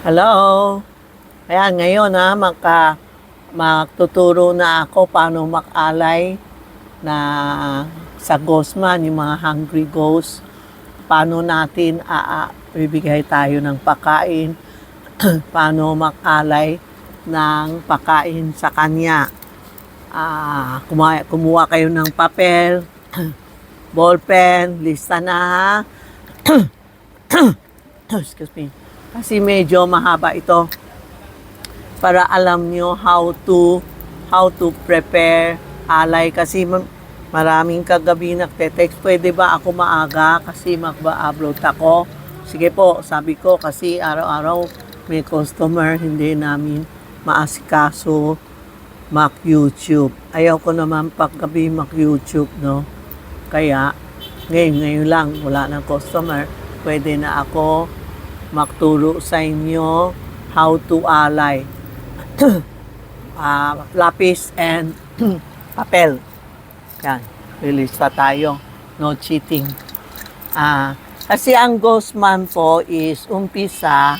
Hello. Ayan, ngayon magtuturo na ako paano makalay na sa Ghostman, yung mga hungry ghost. Paano natin bibigay tayo ng pagkain. Paano makalay ng pagkain sa kanya. Kumuha kayo ng papel, ballpen, lista na ha. Excuse me. Kasi medyo mahaba ito para alam nyo how to prepare alay kasi maraming kagabi nagte-text, pwede ba ako maaga kasi magba-upload ako. Sige po, sabi ko kasi araw-araw may customer, hindi namin maasikaso mag-YouTube. Ayaw ko naman paggabi mag-YouTube, no? Kaya ngayon lang wala ng customer, pwede na ako magturo sa inyo how to alay. Lapis and papel. Yan, release pa tayo. No cheating. Kasi ang Ghostman po is umpisa,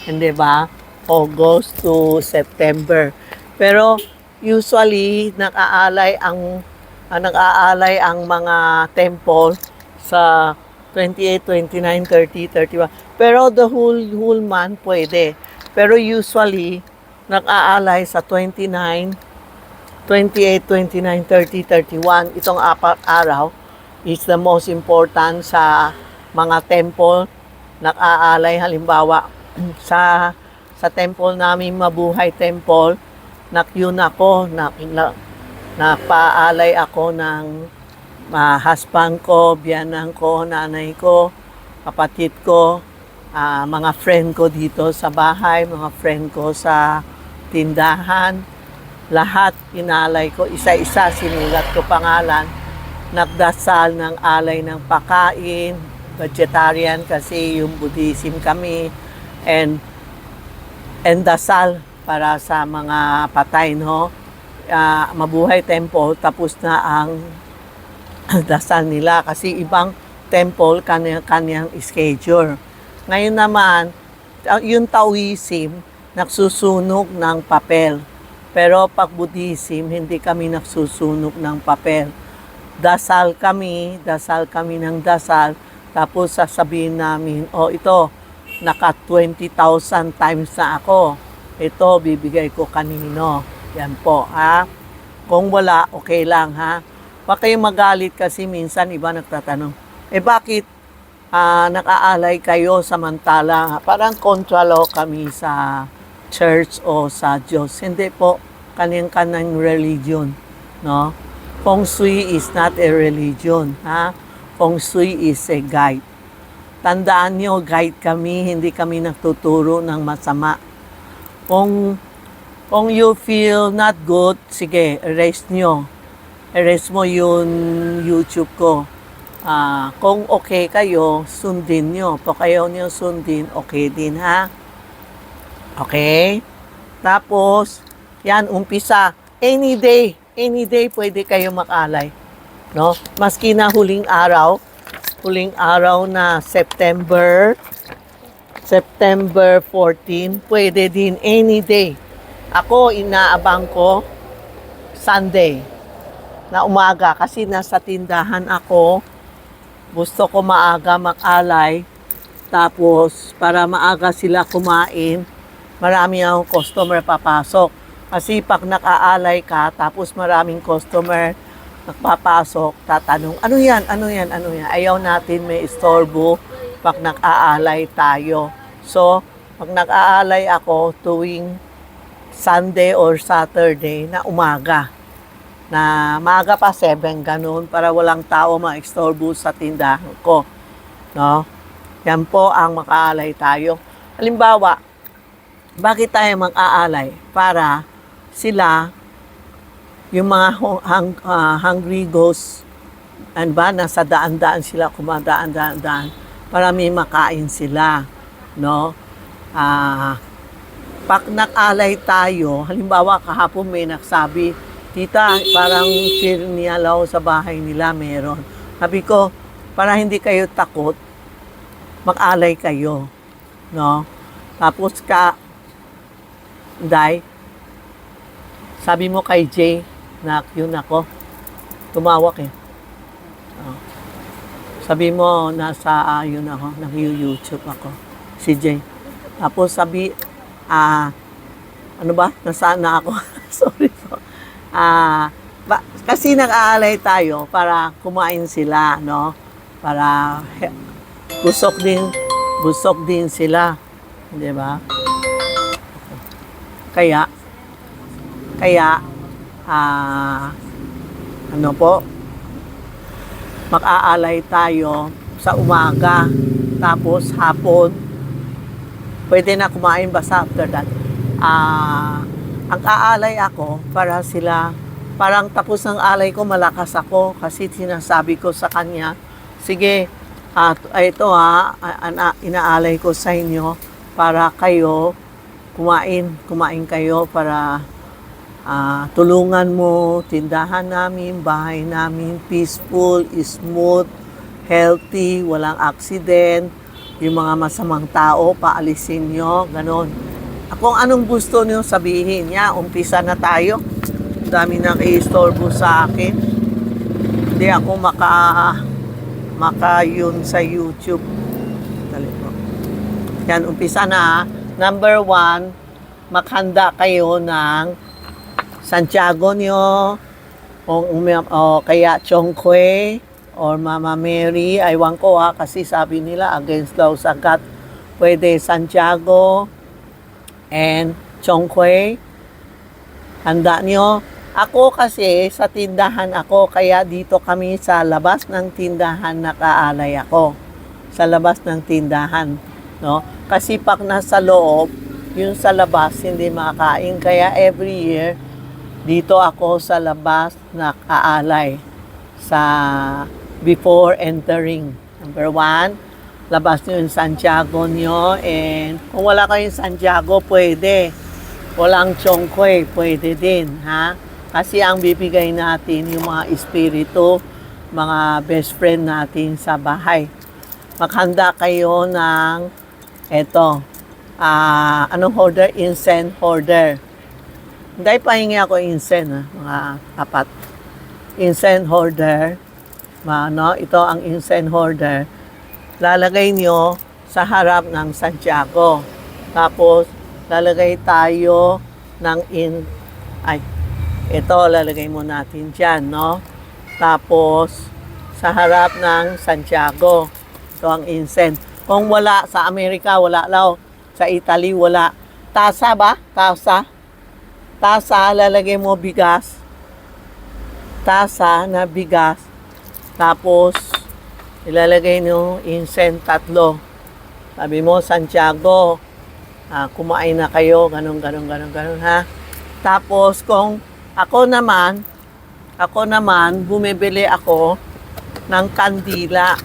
hindi ba? August to September. Pero usually nag-aalay ang mga temple sa 28, 29, 30, 31. Pero the whole month pwede. Pero usually nag-aalay sa 29, 28, 29, 30, 31. Itong 4 araw is the most important sa mga temple. Nag-aalay halimbawa sa temple namin, Mabuhay Temple, nakyun ako, napaalay ako ng husband ko, biyanan ko, nanay ko, kapatid ko, mga friend ko dito sa bahay, mga friend ko sa tindahan, lahat inalay ko, isa-isa sinulat ko pangalan, nagdasal ng alay ng pagkain, vegetarian kasi yung Buddhism kami, and dasal para sa mga patay, no? Mabuhay Temple, tapos na ang dasal nila kasi ibang temple kanyang schedule. Ngayon naman, yung Taoism, nagsusunog ng papel. Pero pag Buddhism, hindi kami nagsusunog ng papel. Dasal kami ng dasal, tapos sasabihin namin, ito, naka 20,000 times na ako. Ito, bibigay ko kanino. Yan po, ha? Kung wala, okay lang, ha? Huwag kayong magalit kasi minsan iba nagtatanong, bakit nag-aalay kayo samantala? Parang kontra law kami sa church o sa Diyos. Hindi po, kanyang-kanyang religion, no? Feng Shui is not a religion, ha? Feng Shui is a guide. Tandaan nyo, guide kami, hindi kami nagtuturo ng masama. Kung you feel not good, sige, erase nyo. Erase mo yung YouTube ko. Kung okay kayo, sundin nyo. Kung kayo nyo sundin, okay din, ha? Okay? Tapos, yan, umpisa. Any day pwede kayo makalay. No? Maski na huling araw na September 14, pwede din any day. Ako, inaabang ko Sunday na umaga kasi nasa tindahan ako. Gusto ko maaga makalay. Tapos, para maaga sila kumain, marami akong customer papasok. Kasi pag nakaalay ka, tapos maraming customer nagpapasok, tatanong, ano yan? Ayaw natin may istorbo pag nag-aalay tayo. So, pag nag-aalay ako tuwing Sunday or Saturday na umaga, na maaga pa 7, ganun, para walang tao ma-istorbo sa tindahan ko. No? Yan po ang makaalay tayo. Halimbawa, bakit tayo mag-aalay? Para sila, yung mga hungry ghosts, nasa daan-daan sila, kumadaan-daan, para may makain sila. No? Pag nag-alay tayo, halimbawa kahapon may nagsabi, tita, parang niyalaw sa bahay nila meron. Sabi ko, para hindi kayo takot, mag-alay kayo. No? Tapos Day, sabi mo kay Jay na yun ako. Tumawak eh. Oh. Sabi mo, yun ako, nag-YouTube ako. Si Jay. Tapos ano ba? Nasaan na ako? Sorry po. Kasi nag-aalay tayo para kumain sila, no? Para busog din sila. Di ba? Kaya, ano po, mag-aalay tayo sa umaga, tapos hapon, pwede na kumain basta after that. Ang aalay ako para sila, parang tapos ng alay ko, malakas ako kasi sinasabi ko sa kanya, sige, ito inaalay ko sa inyo para kayo kumain kayo para tulungan mo, tindahan namin, bahay namin, peaceful, smooth, healthy, walang accident, yung mga masamang tao, paalisin nyo, ganon. Kung anong gusto nyo sabihin niya, umpisa na tayo. Dami nang i-istorbo sa akin. Hindi ako yun sa YouTube. Dali po. Yan, umpisa na. Number 1, maghanda kayo ng Santiago nyo, o kaya Chongquay, or Mama Mary. Aywan ko kasi sabi nila against daw sa God. Pwede Santiago and Chongquay. Handa nyo. Ako kasi sa tindahan ako, kaya dito kami sa labas ng tindahan nakaalay ako. Sa labas ng tindahan. No? Kasi pag nasa loob, yung sa labas hindi makakain. Kaya every year, dito ako sa labas nakaalay. Before entering. Number 1, labas nyo yung Santiago nyo. And kung wala kayong Santiago, pwede. Walang Chongquay, pwede din. Ha? Kasi ang bibigay natin yung mga espiritu, mga best friend natin sa bahay. Maghanda kayo ng anong holder? Incense holder. Hindi pahingi ako incense, mga apat. Incense holder. Ito ang incense holder. Lalagay nyo sa harap ng Santiago. Tapos, lalagay tayo ng ito, lalagay mo natin dyan, no? Tapos, sa harap ng Santiago. Ito ang incense. Kung wala, sa Amerika, wala law. Sa Italy, wala. Tasa ba? Tasa. Tasa, lalagay mo bigas. Tasa na bigas. Tapos, ilalagay nyo incense 3. Sabi mo, Santiago, kumain na kayo, ganun, ha? Tapos, kung ako naman, bumibili ako ng kandila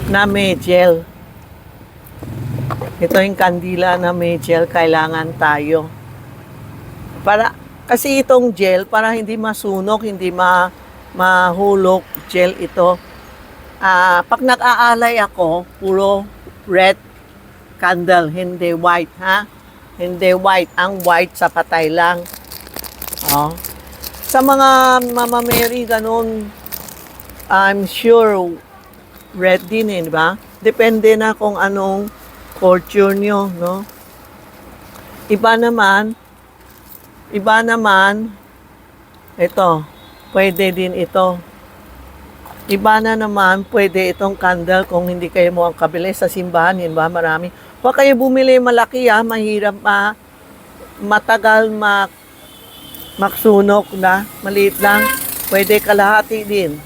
na may gel. Ito yung kandila na may gel, kailangan tayo. Kasi itong gel, para hindi masunog, hindi mahulog, gel ito. Pag nag-aalay ako, puro red candle, hindi white, ha? Hindi white. Ang white sa patay lang. Sa mga Mama Mary, ganun, I'm sure red din, di ba? Depende na kung anong culture nyo, no? Iba naman, ito, pwede din ito. Iba na naman, pwede itong candle kung hindi kayo mo ang kabili sa simbahan, yun ba? Marami. Huwag kayo bumili malaki, mahirap matagal maksunog na, maliit lang. Pwede kalahati din.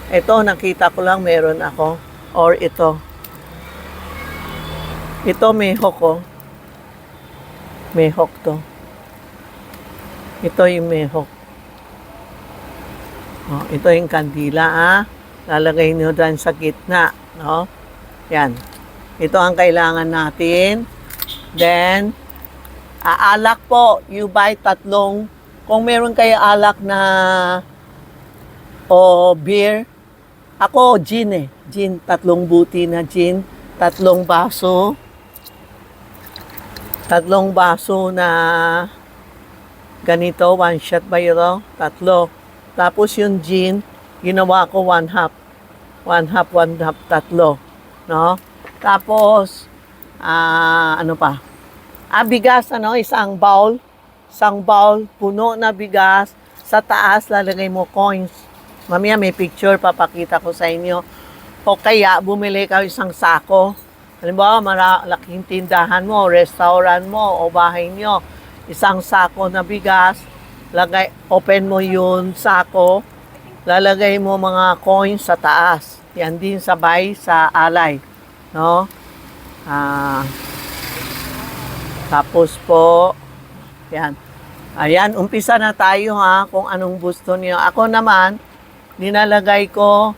Ito, nakita ko lang meron ako. Or ito. Ito, may hook, oh. May hook to. Ito yung may hook. Ito yung kandila, lalagay nyo dyan sa gitna, no? Yan. Ito ang kailangan natin. Then, alak po, you buy 3. Kung meron kayo alak na beer, ako gin, gin, 3 buti na gin, 3 baso, Tatlong baso na ganito, one shot ba yun? Tatlo. Tapos yung gin, ginawa ko one half. One half, tatlo. No? Tapos, ano pa? Bigas, isang bowl. Isang bowl, puno na bigas. Sa taas, lalagay mo coins. Mamaya may picture, papakita ko sa inyo. O kaya, bumili ka isang sako. Halimbawa, malaking tindahan mo, restaurant mo, o bahay nyo. Isang sako na bigas, open mo yun sako, lalagay mo mga coins sa taas. Yan din sabay sa alay. No? Tapos po, yan. Ayan, umpisa na tayo ha, kung anong gusto niyo. Ako naman, ninalagay ko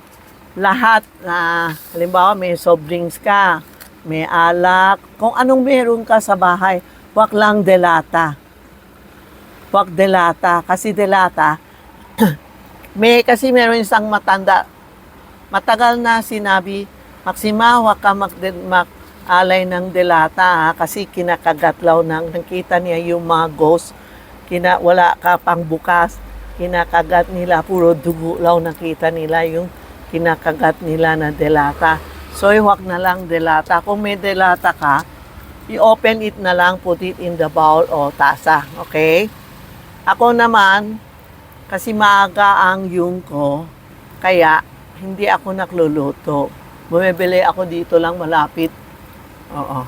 lahat na, halimbawa may soft drinks ka, may alak, kung anong meron ka sa bahay, wag lang delata. Wag delata, kasi delata, kasi meron isang matanda, matagal na sinabi, Maxima, wag ka mag-alay ng delata ha, kasi kinakagalaw nakita niya yung mga ghost, wala ka pang bukas, kinakagat nila, puro dugo law nakita nila yung kinakagat nila na delata. So, huwag na lang delata. Kung may delata ka, i-open it na lang, put it in the bowl o tasa. Okay? Ako naman, kasi maaga ang yung ko, kaya hindi ako nagluluto. Bumibili ako dito lang malapit. Oo.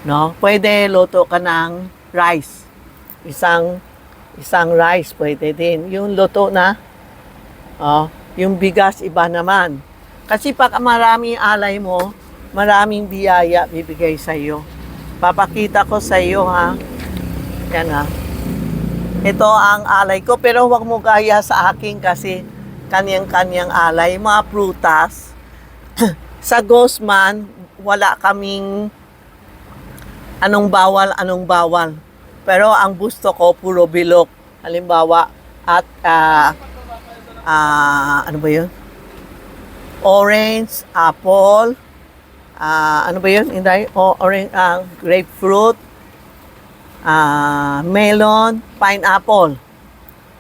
No? Pwede luto ka ng rice. Isang rice pwede din. Yung luto na, yung bigas iba naman. Kasi pag maraming alay mo, maraming biyaya bibigay sa iyo. Papakita ko sa iyo ha. Yan ha. Ito ang alay ko, pero huwag mo gaya sa akin kasi kanyang-kanyang alay. Mga prutas. Sa Gosman, wala kaming anong bawal. Pero ang gusto ko, puro bilog. Halimbawa, at ano ba yun? Orange, apple, ano ba yun? Orange, grapefruit, melon, pineapple.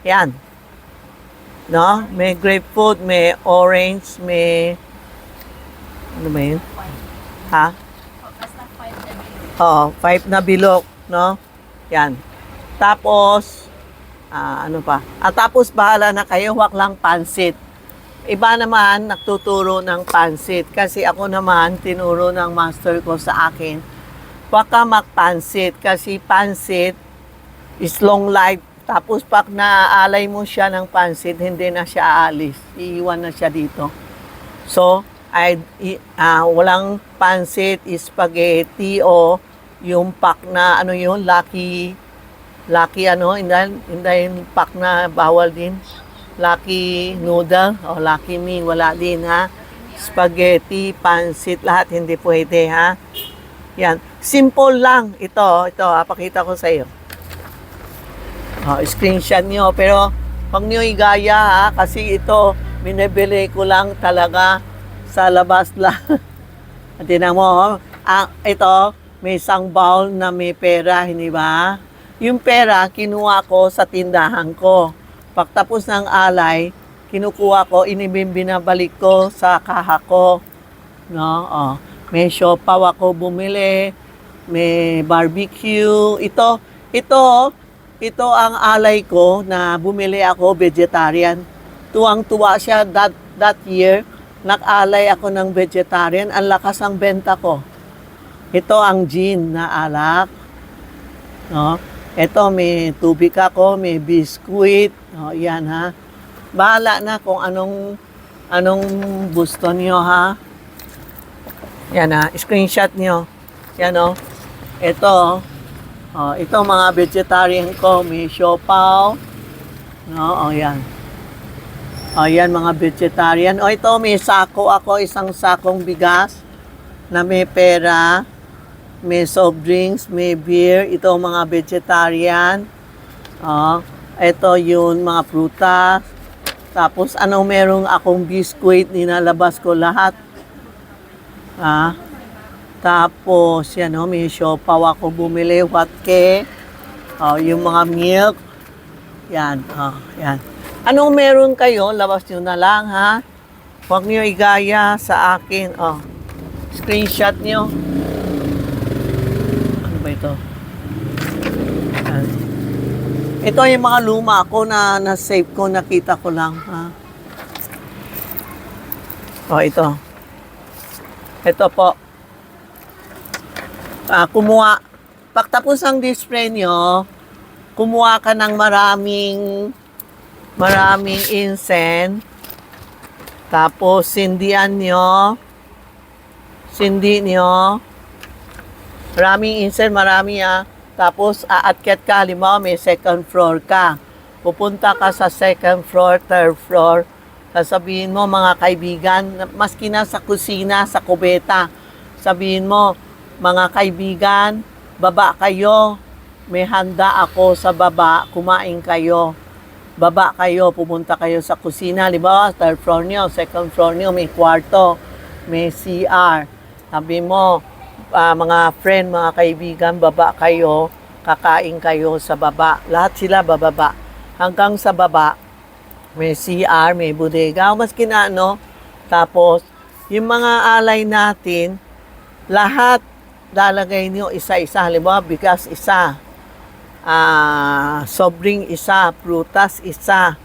Yan. No? May grapefruit, may orange, may ano ba yun? Ha? Oo, 5 na bilog, no? Yan. Tapos, ano pa? Tapos bahala na kayo, wag lang pansit. Iba naman nagtuturo ng pansit kasi ako naman tinuro ng master ko sa akin. Huwag ka magpansit kasi pansit is long life. Tapos pag naaalay mo siya ng pansit, hindi na siya aalis. Iiwan na siya dito. So, walang pansit, spaghetti o yung pack na ano yun, lucky ano, hindi yung pack na bawal din. Lucky noodle o lucky meal, wala din ha. Spaghetti, pansit, lahat hindi pwede ha. Yan, simple lang. Ito, pakita ko sa iyo. Screenshot nyo, pero pag nyo igaya ha, kasi ito, binibili ko lang talaga sa labas lang. Tingnan mo, ito, may isang bowl na may pera, hindi ba? Yung pera, kinuha ko sa tindahan ko. Pagtapos ng alay, kinukuha ko, binabalik ko sa kaha ko. No? May siopaw ako bumili, may barbecue. Ito ang alay ko na bumili ako, vegetarian. Tuwang-tuwa siya that year. Nag-alay ako ng vegetarian. Ang lakas ang benta ko. Ito ang gin na alak. No? Ito, may tubig ako, may biskuit. Yan ha. Bahala na kung anong gusto niyo ha. Yan ha. Screenshot niyo. Yan o. Ito. Ito mga vegetarian ko. May siopaw. No, yan. Yan mga vegetarian. Ito may sako ako. Isang sakong bigas na may pera. May soft drinks, may beer. Ito mga vegetarian. Ito yung mga prutas. Tapos merong akong biskuit, ninalabas ko lahat. Tapos, yan o, may siopaw ako bumili, watke. Yung mga milk. Yan, yan. Anong meron kayo, labas nyo na lang, ha? Huwag nyo igaya sa akin. Screenshot nyo. Ano ba ito? Yan. Ito yung mga luma ko na save ko, nakita ko lang, ha? Ito. Ito po. Kumuha. Pagtapos ang display nyo, kumuha ka ng maraming incense. Tapos, sindi nyo. Maraming incense, marami Tapos, aakyat ka, halimbawa may second floor ka. Pupunta ka sa second floor, third floor. Sasabihin mo, mga kaibigan, maski na sa kusina, sa kubeta, sabihin mo, mga kaibigan, baba kayo. May handa ako sa baba, kumain kayo. Baba kayo, pumunta kayo sa kusina. Halimbawa, third floor nyo, second floor nyo, may kwarto, may CR. Sabi mo, mga friend, mga kaibigan, baba kayo, kakain kayo sa baba. Lahat sila bababa. Hanggang sa baba, may CR, may bodega, maski na Tapos, yung mga alay natin, lahat lalagay nyo isa-isa. Halimbawa, bigas isa, sobring isa, prutas isa,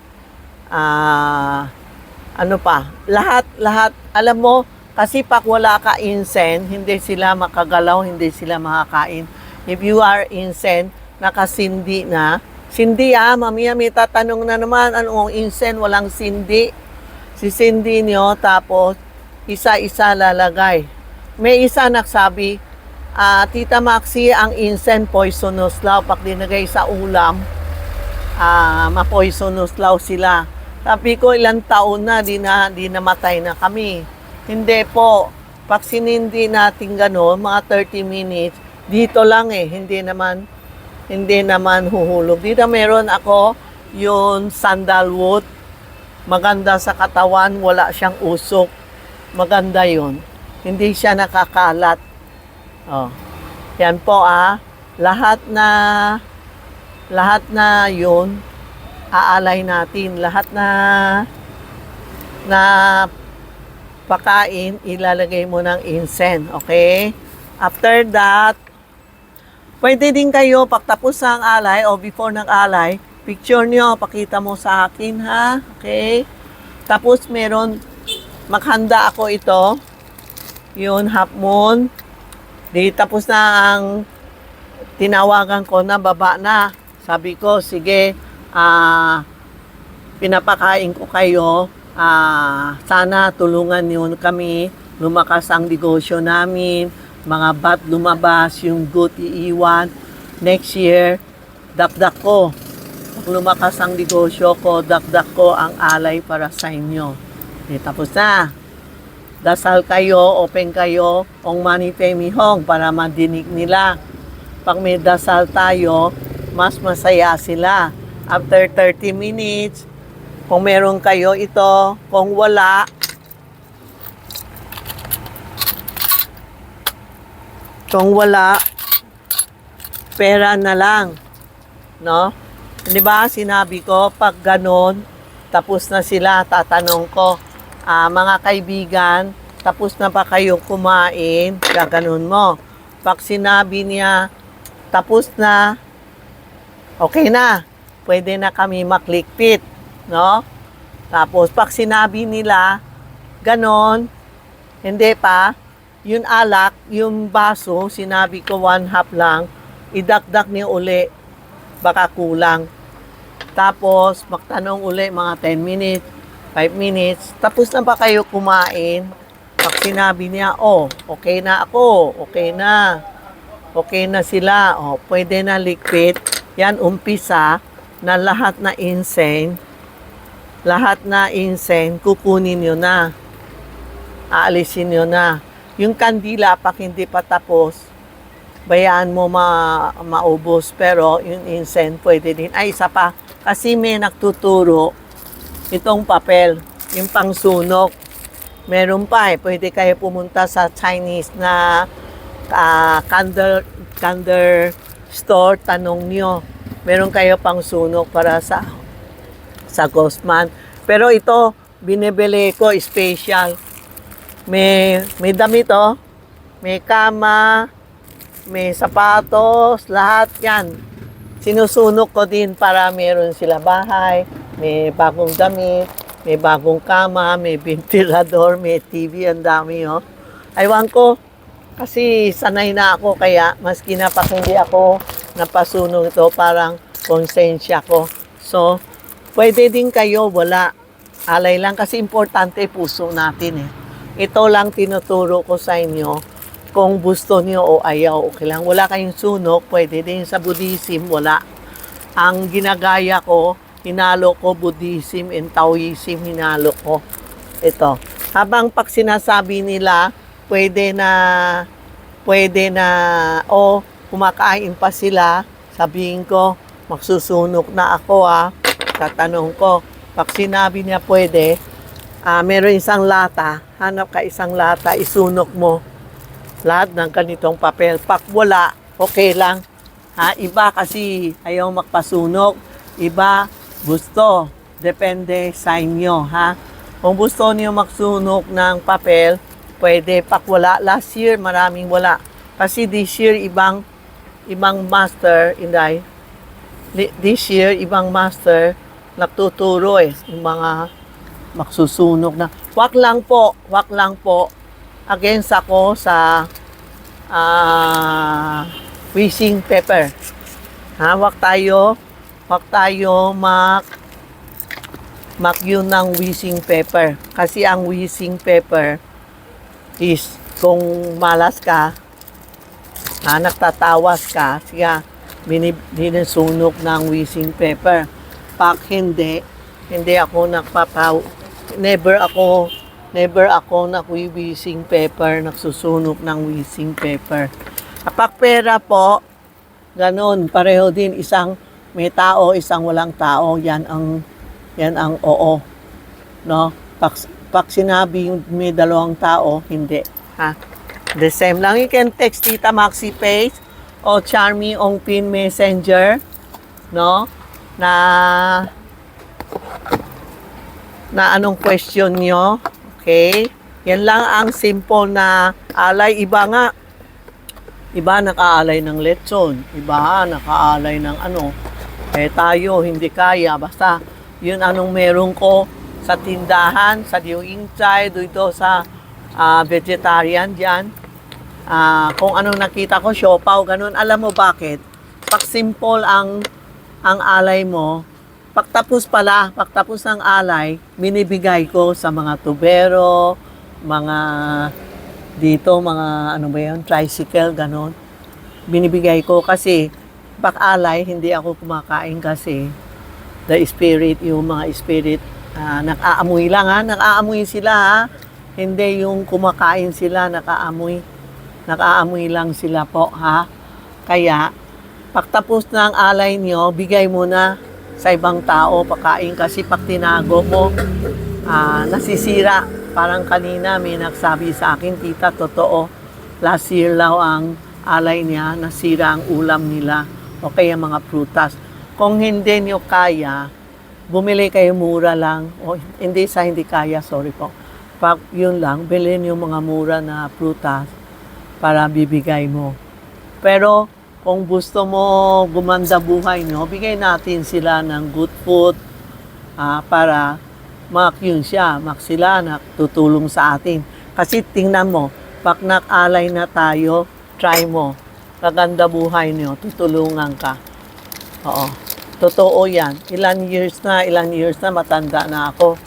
ano pa, lahat. Alam mo, kasi pag wala ka incense, hindi sila makagalaw, hindi sila makakain. If you are incense, nakasindi na, sindi mamaya may tatanong na naman, anong incense, walang sindi. Sisindi nyo, tapos isa-isa lalagay. May isa nagsabi, Tita Maxi, ang incense poisonous daw. Pag dinagay sa ulam, ma-poisonous daw sila. Sabi ko, ilang taon na, di namatay na kami. Hindi po. Pag sinindi natin gano'n, mga 30 minutes, dito lang hindi naman huhulog. Dito meron ako yung sandalwood. Maganda sa katawan, wala siyang usok. Maganda yun. Hindi siya nakakalat. Yan po lahat na yun, aalay natin. Lahat na pakain, ilalagay mo ng incense. Okay? After that, pwede din kayo, pagtapos ng alay o before ng alay, picture nyo, pakita mo sa akin, ha? Okay? Tapos maghanda ako ito. Yun, half moon. Di tapos na ang tinawagan ko na baba na. Sabi ko, sige, pinapakain ko kayo. Sana tulungan niyo kami. Lumakas ang negosyo namin. Mga bat lumabas, yung good iiwan. Next year, dakdak ko. Pag lumakas ang negosyo ko, dakdak ko ang alay para sa inyo. Tapos na. Dasal kayo, open kayo, ong mani pemi hong para madinig nila. Pag may dasal tayo, mas masaya sila. After 30 minutes, kung meron kayo ito, kung wala, pera na lang. No? Di ba, sinabi ko, pag ganon, tapos na sila, tatanong ko, mga kaibigan, tapos na ba kayo kumain? Gaganon mo. Pag sinabi niya, tapos na, okay na. Pwede na kami maklikpit. No? Tapos, pag sinabi nila, ganon, hindi pa, yung alak, yung baso, sinabi ko 1/2 lang, idakdak niyo uli, baka kulang. Tapos, magtanong uli mga 10 minutes, 5 minutes, tapos na ba kayo kumain? Pag sinabi niya, okay na ako, okay na sila, pwede na likpit. Yan, umpisa na lahat na incense, kukunin nyo na. Aalisin nyo na. Yung kandila, pag hindi pa tapos, bayaan mo maubos. Pero yung incense, pwede din. Ay, isa pa. Kasi may nagtuturo, itong papel, yung pangsunog. Meron pa pwede kayo pumunta sa Chinese na Candle store, tanong nyo. Meron kayo pang sunog para sa Gosman. Pero ito, binibili ko special. May damit, oh. May kama, may sapatos, lahat yan. Sinusunog ko din para meron sila bahay, may bagong damit, may bagong kama, may ventilador, may TV, ang dami, oh. Aywan ko, kasi sanay na ako, kaya maski na pa hindi ako napasunog ito, parang konsensya ko. So, pwede din kayo, wala. Alay lang, kasi importante puso natin eh. Ito lang tinuturo ko sa inyo. Kung gusto niyo o ayaw, okay lang. Wala kayong sunog, pwede din sa Buddhism, wala. Ang ginagaya ko, hinalo ko Buddhism and Taoism, hinalo ko. Ito. Habang pag sinasabi nila, pwede na, o kumakain pa sila, sabihin ko, magsusunog na ako tatanong ko, pag sinabi niya pwede, meron isang lata, hanap ka isang lata, isunog mo lahat ng ganitong papel. Pag wala, okay lang. Iba kasi ayaw magpasunog, iba gusto. Depende sa inyo, ha? Kung gusto niyo magsunog ng papel, pwede. Pag wala, last year maraming wala. Kasi this year ibang master, Inday. This year ibang master nagtuturo yung mga magsusunog na. Wag lang po. Against ako sa wishing pepper. Wag tayo yun ng wishing pepper. Kasi ang wishing pepper is kung malas ka, nagtatawas ka, siya binisunog ng wishing pepper. Pag hindi ako never ako nag-wishing pepper, nagsusunog ng wishing pepper. Kapag pera po, ganun, pareho din, isang may tao, isang walang tao, yan ang oo. No? Pag sinabi may dalawang tao, hindi. The same lang. You can text Tita Maxi Page o Charmy on Pin Messenger, no? Na anong question nyo. Okay? Yan lang ang simple na alay. Iba nakaalay ng lechon. Iba nakaalay ng ano. Tayo hindi kaya. Basta yun anong meron ko sa tindahan, sa Diuingchay, dito sa vegetarian dyan. Kung anong nakita ko, siopaw, ganun. Alam mo bakit? Pag simple ang alay mo, pagtapos ng alay, binibigay ko sa mga tubero, mga tricycle, ganun. Binibigay ko kasi pag alay, hindi ako kumakain kasi the spirit, yung mga spirit, nakaamoy lang nakaamoy sila hindi yung kumakain sila, nakaamoy lang sila po Kaya, pagtapos ng alay nyo, bigay mo na sa ibang tao, pakain kasi pag tinago mo, nasisira. Parang kanina may nagsabi sa akin, tita, totoo, last year lang ang alay niya, nasira ang ulam nila o kaya mga prutas. Kung hindi nyo kaya, bumili kayo mura lang, o hindi kaya, sorry po. Pag yun lang, bilhin yung mga mura na prutas para bibigay mo. Pero, kung gusto mo gumanda buhay nyo, bigay natin sila ng good food para sila tutulong sa atin. Kasi tingnan mo, pag nag-alay na tayo, try mo. Kaganda buhay nyo, tutulungan ka. Oo. Totoo yan. Ilang years na matanda na ako.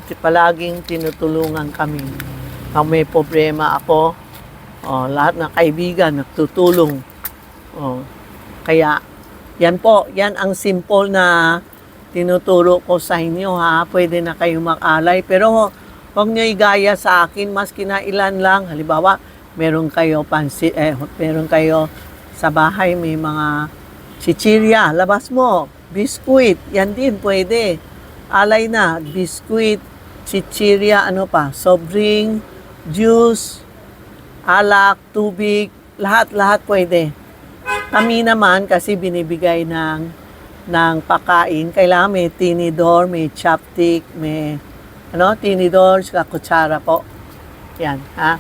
Palaging tinutulungan kami. Pag may problema ako, lahat ng kaibigan nagtutulong. Kaya, yan ang simple na tinuturo ko sa inyo Pwede na kayo mag-alay. Pero, huwag nyo igaya sa akin, maski na ilan lang. Halimbawa, meron kayo sa bahay, may mga chichirya, labas mo. Biskuit, yan din pwede. Alay na, biskuit, chichirya, soft drink, juice, alak, tubig, lahat pwede. Kami naman kasi binibigay ng pagkain, kailangan may tinidor, may chopstick, may tinidor, saka kutsara po. Yan, ha?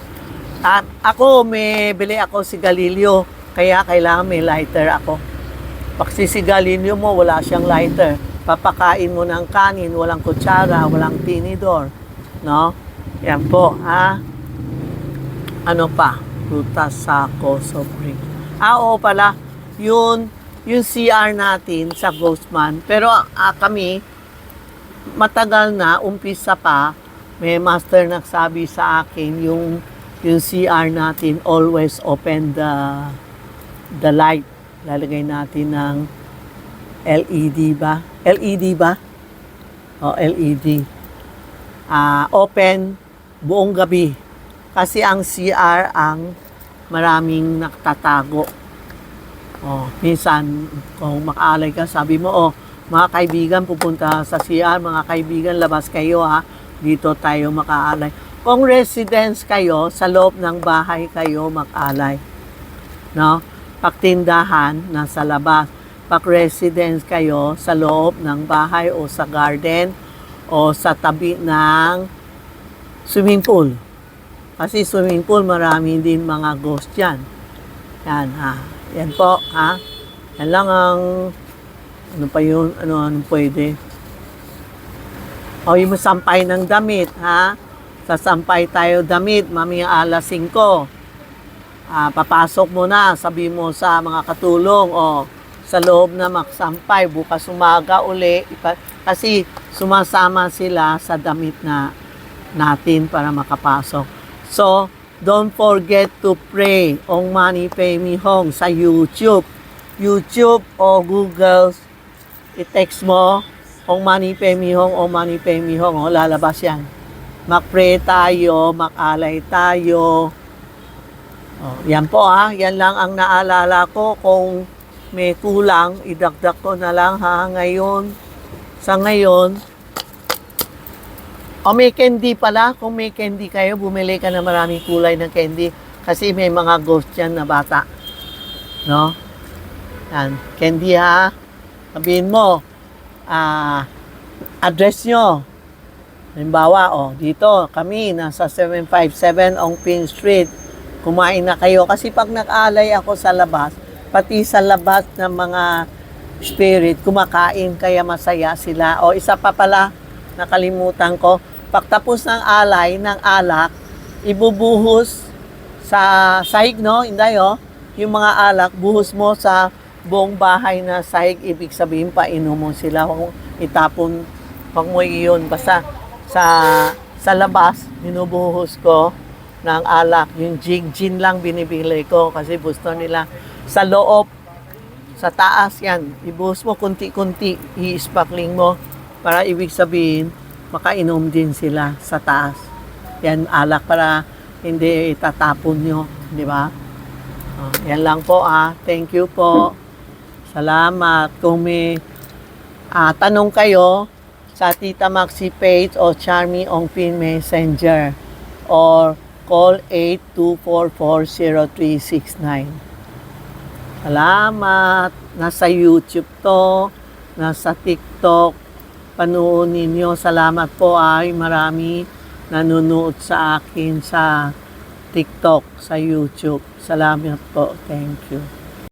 At ako, may bili ako sigarilyo, kaya kailangan may lighter ako. Pag sisigarilyo mo, wala siyang lighter. Papakain mo ng kanin, walang kutsara, walang tinidor. No? Yan po, ha? Ano pa? Prutas, sako, soft drink. Oo pala, yung CR natin sa Ghostman. Pero kami, matagal na, umpisa pa, may master nagsabi sa akin, yung CR natin, always open the light. Lalagay natin ng LED ba? LED ba? O, LED. Open buong gabi. Kasi ang CR ang maraming nakatatago. Minsan, kung makaalay ka, sabi mo, mga kaibigan, pupunta sa CR, mga kaibigan, labas kayo ha. Dito tayo makaalay. Kung residence kayo, sa loob ng bahay kayo mag-alay. No? Pagtindahan, nasa labas. Pag residence kayo, sa loob ng bahay o sa garden o sa tabi ng swimming pool. Kasi swimming pool, marami din mga ghost yan. Yan, ha. Yan po, ha. Yan lang ang, ano pa yun, ano pwede. O, yung sampay ng damit, ha. Sasampay tayo damit, mamaya alas 5. Papasok mo na, sabi mo sa mga katulong, sa loob na magsampay, bukas umaga uli, kasi sumasama sila sa damit na natin para makapasok. So, don't forget to pray Ong Mani Padme Hum sa YouTube. YouTube o Google, i-text mo, Ong Mani Padme Hum, Ong Mani Padme Hum, lalabas yan. Mag-pray tayo, mag-alay tayo. Yan po ha, yan lang ang naalala ko. Kung may kulang, idagdag ko na lang ha, ngayon. Sa ngayon, may candy pala. Kung may candy kayo, bumili ka na maraming kulay ng candy. Kasi may mga ghost yan na bata. No? Yan. Candy ha. Sabihin mo, address nyo. Halimbawa, dito kami, nasa 757 Ong Pin Street. Kumain na kayo. Kasi pag nag-alay ako sa labas, pati sa labas ng mga spirit, kumakain, kaya masaya sila. Isa pa pala, nakalimutan ko, pagtapos ng alay, ng alak, ibubuhos sa sahig, no? Inday, yung mga alak, buhos mo sa buong bahay na sahig, ibig sabihin, painom mo sila. Kung itapon, pag mo iyon, basta sa labas, binubuhos ko ng alak. Yung gin lang binibili ko kasi gusto nila. Sa loob, sa taas yan, ibuhos mo kunti-kunti, i-sparkling mo, para ibig sabihin, makainom din sila sa taas. Yan, alak para hindi itatapon nyo, di ba? Yan lang po Thank you po. Salamat. Kung may tanong kayo sa Tita Maxi page o Charmy Ong Pin Messenger or call 82440369. Salamat. Nasa YouTube to, nasa TikTok. Panood ninyo. Salamat po marami nanonood sa akin sa TikTok, sa YouTube. Salamat po. Thank you.